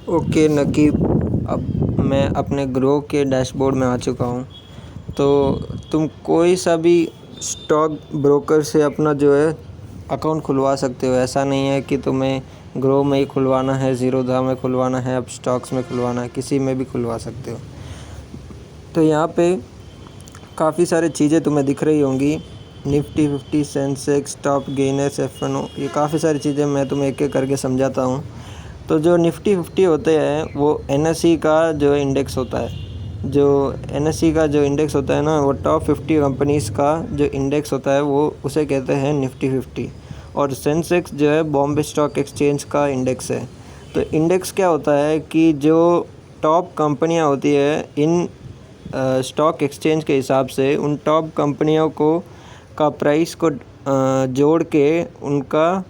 Okay नकीब, अब मैं अपने ग्रो के डैशबोर्ड में आ चुका हूँ। तो तुम कोई सा भी स्टॉक ब्रोकर से अपना जो है अकाउंट खुलवा सकते हो। ऐसा नहीं है कि तुम्हें ग्रो में ही खुलवाना है, ज़ीरोधा में खुलवाना है, अब स्टॉक्स में खुलवाना है, किसी में भी खुलवा सकते हो। तो यहाँ पे काफ़ी सारी चीज़ें तुम्हें दिख रही होंगी, Nifty 50, Sensex, top gainers, F&O, ये काफ़ी सारी चीज़ें मैं तुम्हें एक एक करके समझाता हूँ। तो जो निफ्टी 50 होते हैं वो NSE का जो इंडेक्स होता है। जो NSE का जो इंडेक्स होता है ना, वो टॉप 50 कंपनीज़ का जो इंडेक्स होता है वो उसे कहते हैं निफ्टी 50। और सेंसेक्स जो है बॉम्बे स्टॉक एक्सचेंज का इंडेक्स है। तो इंडेक्स क्या होता है कि जो टॉप कंपनियां होती है इन स्टॉक एक्सचेंज के हिसाब से, उन टॉप कंपनियों को का प्राइस को जोड़ के उनका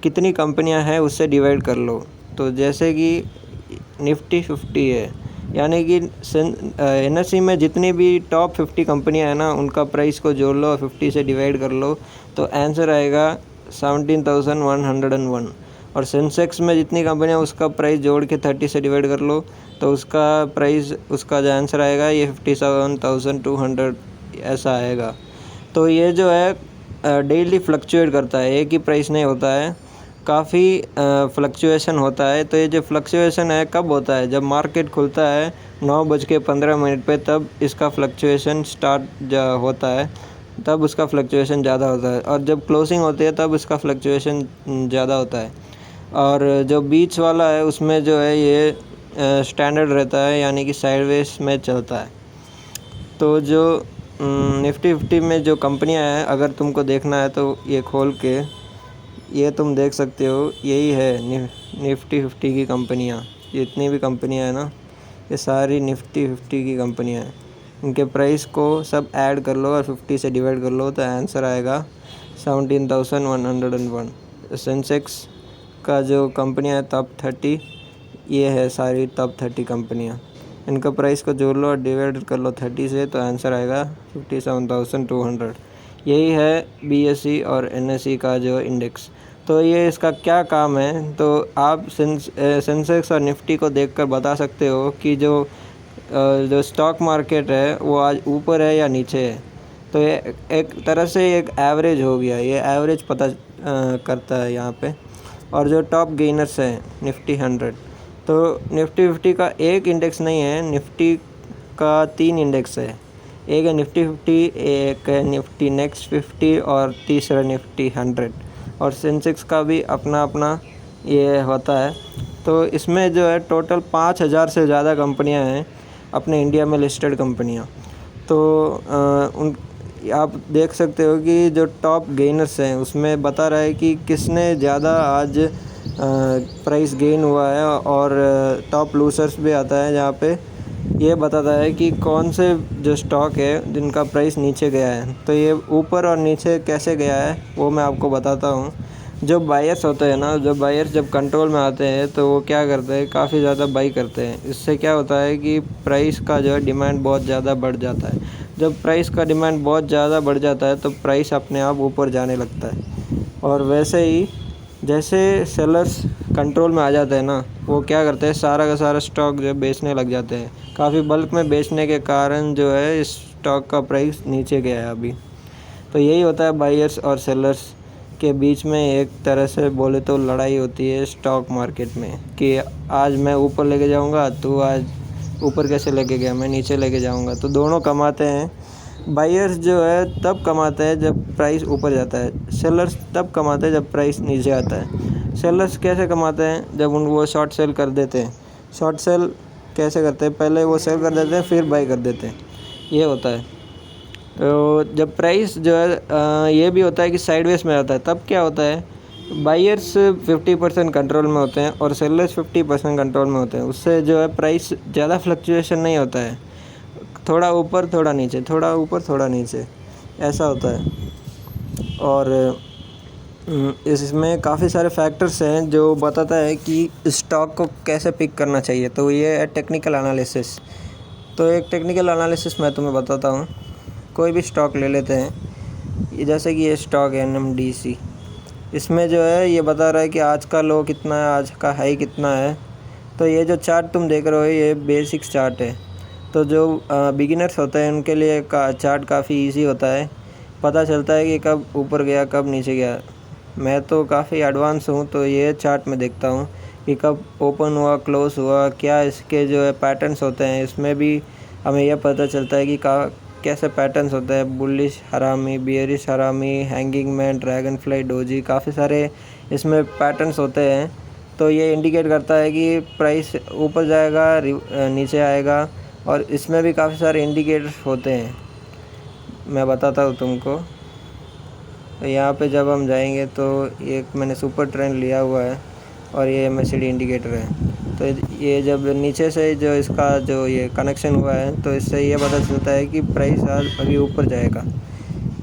कितनी कंपनियां हैं उससे डिवाइड कर लो। तो जैसे कि निफ्टी 50 है, यानी कि NSE में जितनी भी टॉप 50 कंपनियां हैं ना, उनका प्राइस को जोड़ लो और 50 से डिवाइड कर लो, तो आंसर आएगा 17,101। और सेंसेक्स में जितनी कंपनियां, उसका प्राइस जोड़ के 30 से डिवाइड कर लो, तो उसका प्राइस, उसका जो आंसर आएगा ये 57,200 ऐसा आएगा। तो ये जो है डेली फ्लक्चुएट करता है, एक ही प्राइस नहीं होता है, काफ़ी फ्लक्चुएशन होता है। तो ये जो फ्लक्चुएशन है कब होता है? जब मार्केट खुलता है 9:15 पे, तब इसका फ्लक्चुएशन स्टार्ट होता है, तब उसका फ्लक्चुएशन ज़्यादा होता है। और जब क्लोजिंग होती है तब इसका फ्लक्चुएशन ज़्यादा होता है। और जो बीच वाला है उसमें जो है ये स्टैंडर्ड रहता है, यानी कि साइडवेज में चलता है। तो जो निफ्टी 50 में जो कंपनियां हैं, अगर तुमको देखना है तो ये खोल के ये तुम देख सकते हो, यही है निफ्टी 50 की कंपनियां। जितनी भी कंपनियां हैं ना, ये सारी निफ्टी 50 की कंपनियां हैं। इनके प्राइस को सब ऐड कर लो और 50 से डिवाइड कर लो, तो आंसर आएगा 17,101। सेंसेक्स का जो कंपनियां है टॉप 30, ये है सारी टॉप 30 कंपनियां। इनका प्राइस को जोड़ लो और डिवाइड कर लो 30 से, तो आंसर आएगा 57,200। यही है BSE और NSE का जो इंडेक्स। तो ये इसका क्या काम है, तो आप सेंसेक्स और निफ्टी को देखकर बता सकते हो कि जो स्टॉक मार्केट है वो आज ऊपर है या नीचे है। तो ये एक तरह से एक एवरेज हो गया, ये एवरेज पता करता है यहाँ पे। और जो टॉप गेनर्स हैं निफ्टी 100, तो निफ्टी 50 का एक इंडेक्स नहीं है, निफ्टी का 3 इंडेक्स है। एक है निफ्टी 50, एक है निफ्टी नेक्स्ट 50 और तीसरा निफ्टी 100। और सेंसेक्स का भी अपना अपना ये होता है। तो इसमें जो है टोटल 5,000 से ज़्यादा कंपनियां हैं अपने इंडिया में लिस्टेड कंपनियां। तो उन आप देख सकते हो कि जो टॉप गेनर्स हैं उसमें बता रहा है कि किसने ज़्यादा आज प्राइस गेन हुआ है। और टॉप लूजर्स भी आता है, जहाँ पे ये बताता है कि कौन से जो स्टॉक है जिनका प्राइस नीचे गया है। तो ये ऊपर और नीचे कैसे गया है वो मैं आपको बताता हूँ। जो बायर्स होते हैं ना, जब बायर्स जब कंट्रोल में आते हैं तो वो क्या करते हैं, काफ़ी ज़्यादा बाई करते हैं। इससे क्या होता है कि प्राइस का जो है डिमांड बहुत ज़्यादा बढ़ जाता है। जब प्राइस का डिमांड बहुत ज़्यादा बढ़ जाता है तो प्राइस अपने आप ऊपर जाने लगता है। और वैसे ही जैसे सेलर्स कंट्रोल में आ जाते हैं ना, वो क्या करते हैं, सारा का सारा स्टॉक जो बेचने लग जाते हैं। काफ़ी बल्क में बेचने के कारण जो है इस स्टॉक का प्राइस नीचे गया है अभी। तो यही होता है बायर्स और सेलर्स के बीच में, एक तरह से बोले तो लड़ाई होती है स्टॉक मार्केट में, कि आज मैं ऊपर लेके जाऊंगा, तो आज ऊपर कैसे लेके गया, मैं नीचे लेके जाऊंगा। तो दोनों कमाते हैं। बायर्स जो है तब कमाते हैं जब प्राइस ऊपर जाता है, सेलर्स तब कमाते हैं जब प्राइस नीचे आता है। सेलर्स कैसे कमाते हैं, जब वो शॉर्ट सेल कर देते हैं। शॉर्ट सेल कैसे करते हैं, पहले वो सेल कर देते हैं फिर बाई कर देते हैं, ये होता है। तो जब प्राइस जो है ये भी होता है कि साइडवेज में आता है, तब क्या होता है, बायर्स 50% कंट्रोल में होते हैं और सेलर्स 50% कंट्रोल में होते हैं। उससे जो है प्राइस ज़्यादा फ्लक्चुएशन नहीं होता है, थोड़ा ऊपर थोड़ा नीचे, थोड़ा ऊपर थोड़ा नीचे, ऐसा होता है। और इसमें काफ़ी सारे फैक्टर्स हैं जो बताता है कि स्टॉक को कैसे पिक करना चाहिए। तो ये है टेक्निकल एनालिसिस। तो एक टेक्निकल एनालिसिस मैं तुम्हें बताता हूँ। कोई भी स्टॉक ले लेते हैं, जैसे कि ये स्टॉक है NMDC। इसमें जो है ये बता रहा है कि आज का लो कितना है, आज का हाई कितना है। तो ये जो चार्ट तुम देख रहे हो ये बेसिक्स चार्ट है। तो जो बिगिनर्स होते हैं उनके लिए चार्ट काफ़ी इजी होता है, पता चलता है कि कब ऊपर गया कब नीचे गया। मैं तो काफ़ी एडवांस हूँ, तो ये चार्ट में देखता हूँ कि कब ओपन हुआ क्लोज़ हुआ, क्या इसके जो है पैटर्न्स होते हैं। इसमें भी हमें यह पता चलता है कि कैसे पैटर्न्स होते हैं, बुलिश हरामी, बियरिश हरामी, hanging man, dragon fly, doji, काफ़ी सारे इसमें पैटर्न्स होते हैं। तो ये इंडिकेट करता है कि प्राइस ऊपर जाएगा नीचे आएगा, और इसमें भी काफ़ी सारे इंडिकेटर्स होते हैं, मैं बताता हूँ तुमको। तो यहाँ पे जब हम जाएंगे तो एक मैंने सुपर ट्रेंड लिया हुआ है और ये MACD इंडिकेटर है। तो ये जब नीचे से जो इसका जो ये कनेक्शन हुआ है तो इससे ये पता चलता है कि प्राइस आज अभी ऊपर जाएगा।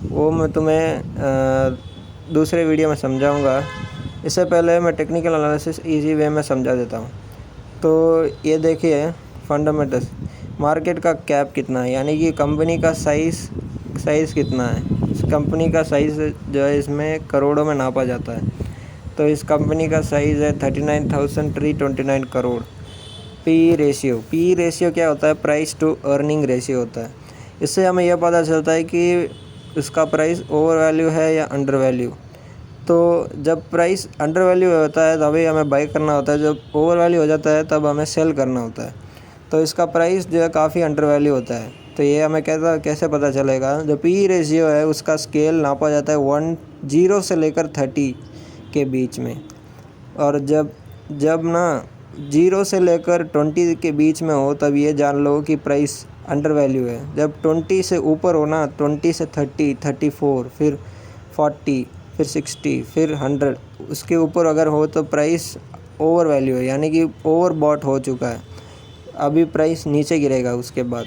वो मैं तुम्हें दूसरे वीडियो में समझाऊंगा। इससे पहले मैं टेक्निकल एनालिसिस इजी वे में समझा देता हूँ। तो ये देखिए फंडामेंटल्स, मार्केट का कैप कितना है, यानी कि कंपनी का साइज़ कितना है। इस कंपनी का साइज़ जो है इसमें करोड़ों में नापा जाता है। तो इस कंपनी का साइज़ है 39,329 करोड़। पी रेशियो क्या होता है, प्राइस टू अर्निंग रेशियो होता है। इससे हमें यह पता चलता है कि उसका प्राइस ओवर वैल्यू है या अंडर वैल्यू। तो जब प्राइस अंडर वैल्यू होता है तभी हमें बाई करना होता है, जब ओवर वैल्यू हो जाता है तब हमें सेल करना होता है। तो इसका प्राइस जो है काफ़ी अंडर वैल्यू होता है। तो ये हमें कैसे पता चलेगा, जो पी रेशियो है उसका स्केल नापा जाता है 10 से लेकर 30 के बीच में। और जब ना 0 से लेकर 20 के बीच में हो तब ये जान लो कि प्राइस अंडर वैल्यू है। जब 20 से ऊपर हो ना, 20 से 30, 34, फिर 40, फिर 60, फिर 100, उसके ऊपर अगर हो तो प्राइस ओवर वैल्यू है, यानी कि ओवर बॉट हो चुका है। अभी प्राइस नीचे गिरेगा उसके बाद,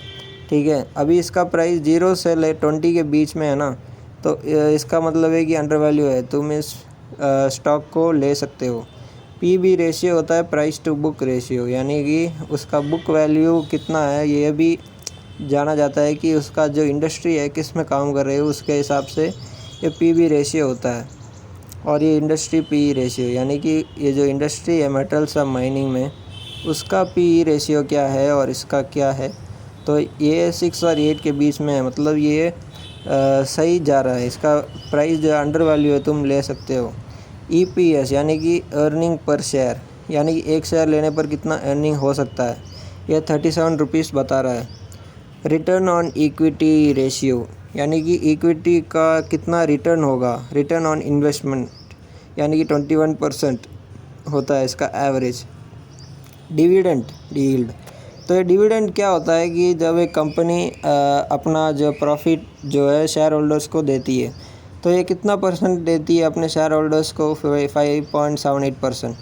ठीक है। अभी इसका प्राइस 0 से 20 के बीच में है ना, तो इसका मतलब है कि अंडर वैल्यू है, तुम इस स्टॉक को ले सकते हो। PB रेशियो होता है प्राइस टू बुक रेशियो, यानी कि उसका बुक वैल्यू कितना है ये भी जाना जाता है कि उसका जो इंडस्ट्री है किस में काम कर रही है उसके हिसाब से ये PB रेशियो होता है। और ये इंडस्ट्री PE रेशियो, यानी कि ये जो इंडस्ट्री है मेटल्स और माइनिंग में, उसका PE रेशियो क्या है और इसका क्या है। तो ये 6 और 8 के बीच में है, मतलब ये सही जा रहा है। इसका प्राइस जो अंडर वैल्यू है तुम ले सकते हो। EPS यानी कि अर्निंग पर शेयर, यानी कि एक शेयर लेने पर कितना अर्निंग हो सकता है, यह 37 रुपीज़ बता रहा है। रिटर्न ऑन इक्विटी रेशियो, यानी कि इक्विटी का कितना रिटर्न होगा, रिटर्न ऑन इन्वेस्टमेंट, यानी कि 21% होता है इसका एवरेज। डिविडेंड यील्ड, तो ये डिविडेंड क्या होता है कि जब एक कंपनी अपना जो प्रॉफिट जो है शेयर होल्डर्स को देती है, तो ये कितना परसेंट देती है अपने शेयर होल्डर्स को, 5.78%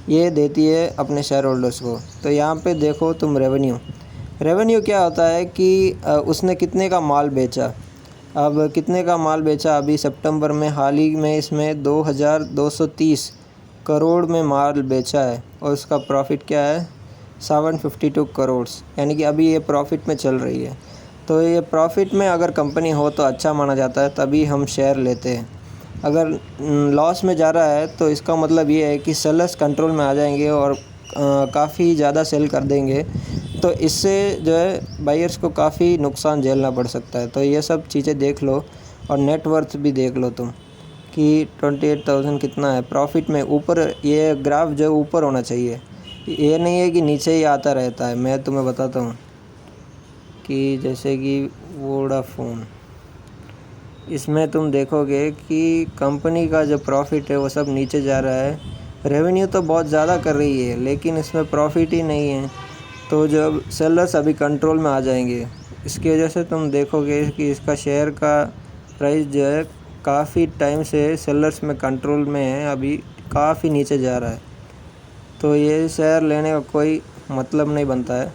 ये देती है अपने शेयर होल्डर्स को। तो यहाँ पे देखो तुम रेवेन्यू क्या होता है कि उसने कितने का माल बेचा। अब कितने का माल बेचा, अभी सितंबर में हाल ही में इसमें 2,230 करोड़ में माल बेचा है, और उसका प्रॉफिट क्या है 752 करोड़, यानी कि अभी ये प्रॉफिट में चल रही है। तो ये प्रॉफिट में अगर कंपनी हो तो अच्छा माना जाता है, तभी हम शेयर लेते हैं। अगर लॉस में जा रहा है तो इसका मतलब ये है कि सेलर्स कंट्रोल में आ जाएंगे और काफ़ी ज़्यादा सेल कर देंगे, तो इससे जो है बायर्स को काफ़ी नुकसान झेलना पड़ सकता है। तो ये सब चीज़ें देख लो, और नेटवर्थ भी देख लो तुम कि 28,000 कितना है प्रॉफिट में। ऊपर ये ग्राफ जो ऊपर होना चाहिए, ये नहीं है कि नीचे ही आता रहता है। मैं तुम्हें बताता हूँ कि जैसे कि वोडाफोन, इसमें तुम देखोगे कि कंपनी का जो प्रॉफिट है वो सब नीचे जा रहा है। रेवेन्यू तो बहुत ज़्यादा कर रही है लेकिन इसमें प्रॉफिट ही नहीं है, तो जब सेलर्स अभी कंट्रोल में आ जाएंगे, इसकी वजह से तुम देखोगे कि इसका शेयर का प्राइस जो है काफ़ी टाइम से सेलर्स में कंट्रोल में है, अभी काफ़ी नीचे जा रहा है। तो ये शेयर लेने का कोई मतलब नहीं बनता है।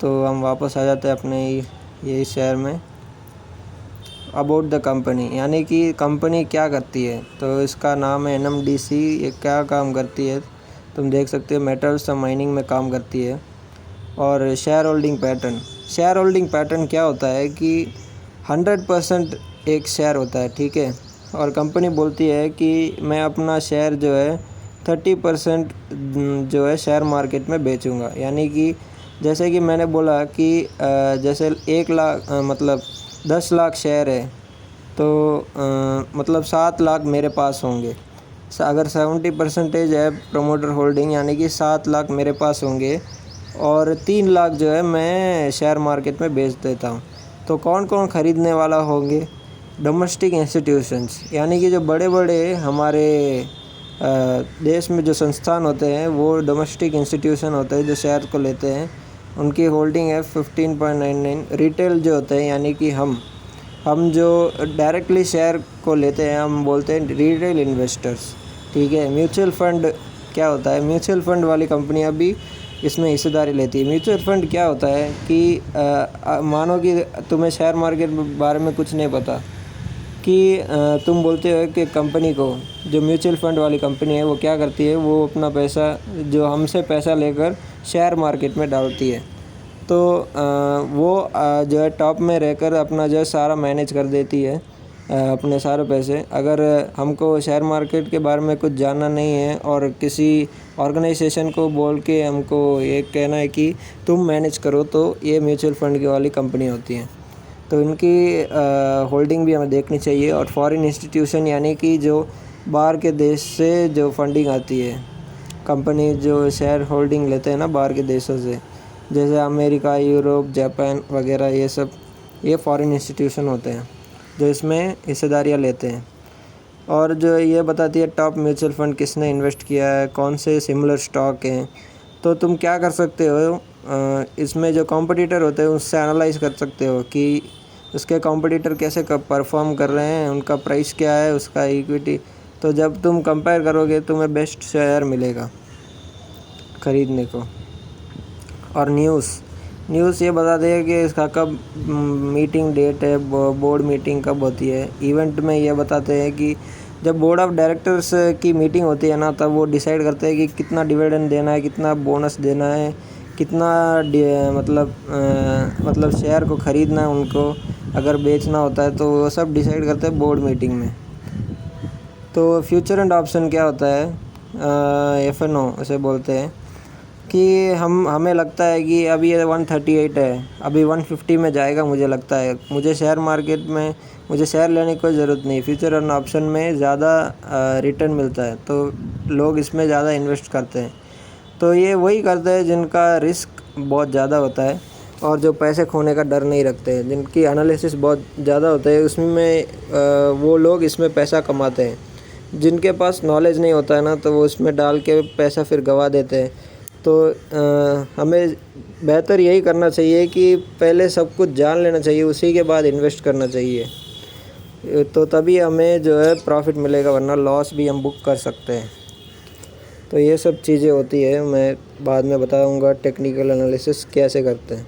तो हम वापस आ जाते हैं अपने यही शेयर में। अबाउट द कंपनी, यानी कि कंपनी क्या करती है, तो इसका नाम है NMDC। ये क्या काम करती है तुम देख सकते हो, मेटल्स और माइनिंग में काम करती है। और शेयर होल्डिंग पैटर्न क्या होता है कि 100% एक शेयर होता है, ठीक है। और कंपनी बोलती है कि मैं अपना शेयर जो है 30% जो है शेयर मार्केट में बेचूँगा। यानी कि जैसे कि मैंने बोला कि जैसे 1 लाख मतलब 10 लाख शेयर है, तो मतलब 7 लाख मेरे पास होंगे। अगर 70% है प्रमोटर होल्डिंग, यानी कि 7 लाख मेरे पास होंगे और 3 लाख जो है मैं शेयर मार्केट में बेच देता हूँ। तो कौन कौन ख़रीदने वाला होंगे? डोमेस्टिक इंस्टीट्यूशंस, यानी कि जो बड़े बड़े हमारे देश में जो संस्थान होते हैं वो डोमेस्टिक इंस्टीट्यूशन होते हैं जो शेयर को लेते हैं। उनकी होल्डिंग है 15.99। रिटेल जो होते हैं, यानी कि हम जो डायरेक्टली शेयर को लेते हैं, हम बोलते हैं रिटेल इन्वेस्टर्स। ठीक है। म्यूचुअल फंड क्या होता है? म्यूचुअल फंड वाली कंपनियां भी इसमें हिस्सेदारी लेती है। म्यूचुअल फंड क्या होता है कि मानो कि तुम्हें शेयर मार्केट के बारे में कुछ नहीं पता, कि तुम बोलते हो कि कंपनी को, जो म्यूचुअल फंड वाली कंपनी है वो क्या करती है, वो अपना पैसा जो हमसे पैसा लेकर शेयर मार्केट में डालती है। तो वो जो है टॉप में रहकर अपना जो है सारा मैनेज कर देती है, अपने सारे पैसे। अगर हमको शेयर मार्केट के बारे में कुछ जानना नहीं है और किसी ऑर्गेनाइजेशन को बोल के हमको ये कहना है कि तुम मैनेज करो, तो ये म्यूचुअल फंड की वाली कंपनी होती हैं। तो इनकी होल्डिंग भी हमें देखनी चाहिए। और फॉरेन इंस्टीट्यूशन, यानी कि जो बाहर के देश से जो फंडिंग आती है, कंपनी जो शेयर होल्डिंग लेते हैं ना बाहर के देशों से, जैसे अमेरिका, यूरोप, जापान वगैरह, ये सब ये फॉरेन इंस्टीट्यूशन होते हैं जो इसमें हिस्सेदारियाँ लेते हैं। और जो ये बताती है टॉप म्यूचुअल फंड किसने इन्वेस्ट किया है, कौन से सिमिलर स्टॉक हैं। तो तुम क्या कर सकते हो, इसमें जो कॉम्पिटिटर होते हैं उससे एनालाइज कर सकते हो कि उसके कॉम्पिटिटर कैसे परफॉर्म कर रहे हैं, उनका प्राइस क्या है, उसका इक्विटी। तो जब तुम कंपेयर करोगे तुम्हें बेस्ट शेयर मिलेगा ख़रीदने को। और न्यूज़ ये बताते हैं कि इसका कब मीटिंग डेट है, बोर्ड मीटिंग कब होती है। इवेंट में ये बताते हैं कि जब बोर्ड ऑफ डायरेक्टर्स की मीटिंग होती है ना, तब वो डिसाइड करते हैं कि कितना डिविडेंड देना है, कितना बोनस देना है, कितना मतलब शेयर को ख़रीदना है उनको, अगर बेचना होता है तो वो सब डिसाइड करते हैं बोर्ड मीटिंग में। तो फ्यूचर एंड ऑप्शन क्या होता है? FNO उसे बोलते हैं कि हमें लगता है कि अभी ये 138 है, अभी 150 में जाएगा। मुझे लगता है, मुझे शेयर मार्केट में मुझे शेयर लेने की कोई ज़रूरत नहीं। फ्यूचर एंड ऑप्शन में ज़्यादा रिटर्न मिलता है, तो लोग इसमें ज़्यादा इन्वेस्ट करते हैं। तो ये वही करते हैं जिनका रिस्क बहुत ज़्यादा होता है और जो पैसे खोने का डर नहीं रखते हैं, जिनकी एनालिसिस बहुत ज़्यादा होता है, उसमें वो लोग इसमें पैसा कमाते हैं। जिनके पास नॉलेज नहीं होता है ना, तो वो उसमें डाल के पैसा फिर गंवा देते हैं। तो हमें बेहतर यही करना चाहिए कि पहले सब कुछ जान लेना चाहिए, उसी के बाद इन्वेस्ट करना चाहिए। तो तभी हमें जो है प्रॉफिट मिलेगा, वरना लॉस भी हम बुक कर सकते हैं। तो ये सब चीज़ें होती है, मैं बाद में बताऊंगा टेक्निकल एनालिसिस कैसे करते हैं।